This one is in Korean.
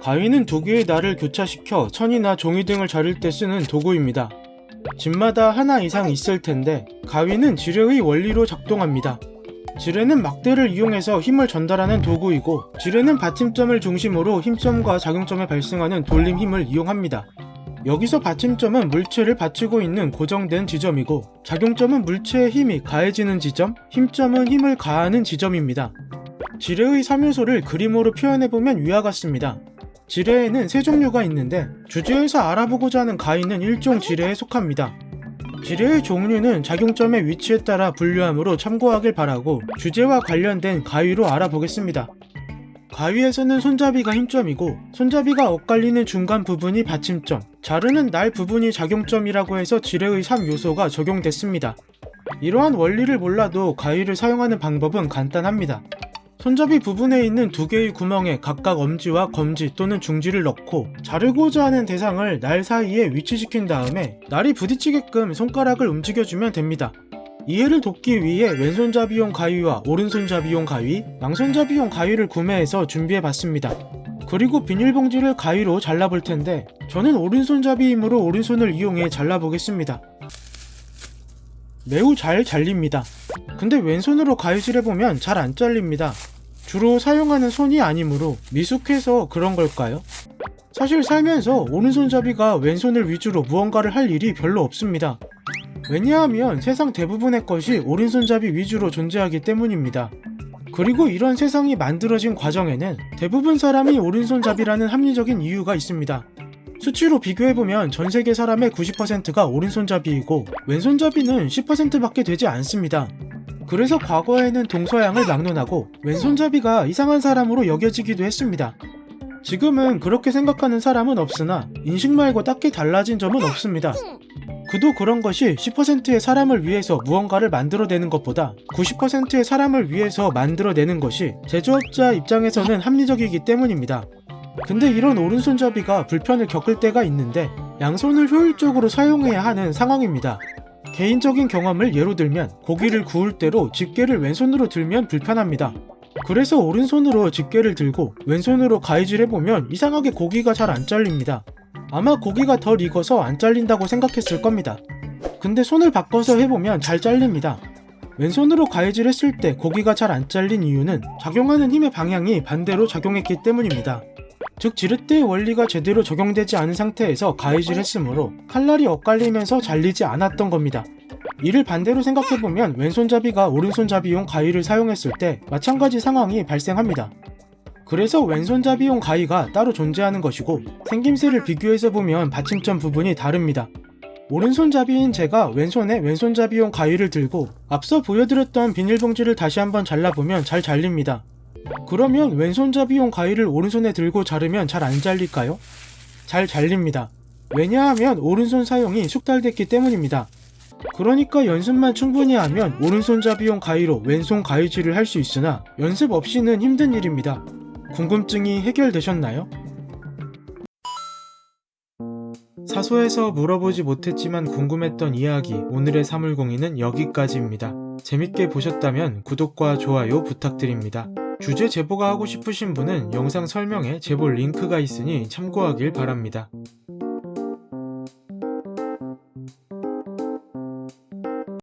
가위는 두 개의 날을 교차시켜 천이나 종이 등을 자를 때 쓰는 도구입니다. 집마다 하나 이상 있을 텐데 가위는 지뢰의 원리로 작동합니다. 지뢰는 막대를 이용해서 힘을 전달하는 도구이고, 지뢰는 받침점을 중심으로 힘점과 작용점에 발생하는 돌림 힘을 이용합니다. 여기서 받침점은 물체를 받치고 있는 고정된 지점이고, 작용점은 물체의 힘이 가해지는 지점, 힘점은 힘을 가하는 지점입니다. 지뢰의 3요소를 그림으로 표현해보면 위와 같습니다. 지뢰에는 세 종류가 있는데, 주제에서 알아보고자 하는 가위는 일종 지뢰에 속합니다. 지뢰의 종류는 작용점의 위치에 따라 분류하므로 참고하길 바라고, 주제와 관련된 가위로 알아보겠습니다. 가위에서는 손잡이가 힘점이고, 손잡이가 엇갈리는 중간 부분이 받침점, 자르는 날 부분이 작용점이라고 해서 지뢰의 3요소가 적용됐습니다. 이러한 원리를 몰라도 가위를 사용하는 방법은 간단합니다. 손잡이 부분에 있는 두 개의 구멍에 각각 엄지와 검지 또는 중지를 넣고, 자르고자 하는 대상을 날 사이에 위치시킨 다음에 날이 부딪히게끔 손가락을 움직여주면 됩니다. 이해를 돕기 위해 왼손잡이용 가위와 오른손잡이용 가위, 양손잡이용 가위를 구매해서 준비해봤습니다. 그리고 비닐봉지를 가위로 잘라볼 텐데, 저는 오른손잡이이므로 오른손을 이용해 잘라보겠습니다. 매우 잘 잘립니다. 근데 왼손으로 가위질해보면 잘 안 잘립니다. 주로 사용하는 손이 아니므로 미숙해서 그런 걸까요? 사실 살면서 오른손잡이가 왼손을 위주로 무언가를 할 일이 별로 없습니다. 왜냐하면 세상 대부분의 것이 오른손잡이 위주로 존재하기 때문입니다. 그리고 이런 세상이 만들어진 과정에는 대부분 사람이 오른손잡이라는 합리적인 이유가 있습니다. 수치로 비교해보면 전세계 사람의 90%가 오른손잡이이고, 왼손잡이는 10%밖에 되지 않습니다. 그래서 과거에는 동서양을 막론하고 왼손잡이가 이상한 사람으로 여겨지기도 했습니다. 지금은 그렇게 생각하는 사람은 없으나 인식 말고 딱히 달라진 점은 없습니다. 그도 그런 것이 10%의 사람을 위해서 무언가를 만들어내는 것보다 90%의 사람을 위해서 만들어내는 것이 제조업자 입장에서는 합리적이기 때문입니다. 근데 이런 오른손잡이가 불편을 겪을 때가 있는데, 양손을 효율적으로 사용해야 하는 상황입니다. 개인적인 경험을 예로 들면, 고기를 구울 때로 집게를 왼손으로 들면 불편합니다. 그래서 오른손으로 집게를 들고 왼손으로 가위질해보면 이상하게 고기가 잘 안 잘립니다. 아마 고기가 덜 익어서 안 잘린다고 생각했을 겁니다. 근데 손을 바꿔서 해보면 잘 잘립니다. 왼손으로 가위질 했을 때 고기가 잘 안 잘린 이유는 작용하는 힘의 방향이 반대로 작용했기 때문입니다. 즉, 지렛대의 원리가 제대로 적용되지 않은 상태에서 가위질 했으므로 칼날이 엇갈리면서 잘리지 않았던 겁니다. 이를 반대로 생각해보면 왼손잡이가 오른손잡이용 가위를 사용했을 때 마찬가지 상황이 발생합니다. 그래서 왼손잡이용 가위가 따로 존재하는 것이고, 생김새를 비교해서 보면 받침점 부분이 다릅니다. 오른손잡이인 제가 왼손에 왼손잡이용 가위를 들고 앞서 보여드렸던 비닐봉지를 다시 한번 잘라보면 잘 잘립니다. 그러면 왼손잡이용 가위를 오른손에 들고 자르면 잘 안 잘릴까요? 잘 잘립니다. 왜냐하면 오른손 사용이 숙달됐기 때문입니다. 그러니까 연습만 충분히 하면 오른손잡이용 가위로 왼손 가위질을 할 수 있으나, 연습 없이는 힘든 일입니다. 궁금증이 해결되셨나요? 사소해서 물어보지 못했지만 궁금했던 이야기, 오늘의 사물공이는 여기까지입니다. 재밌게 보셨다면 구독과 좋아요 부탁드립니다. 주제 제보가 하고 싶으신 분은 영상 설명에 제보 링크가 있으니 참고하길 바랍니다.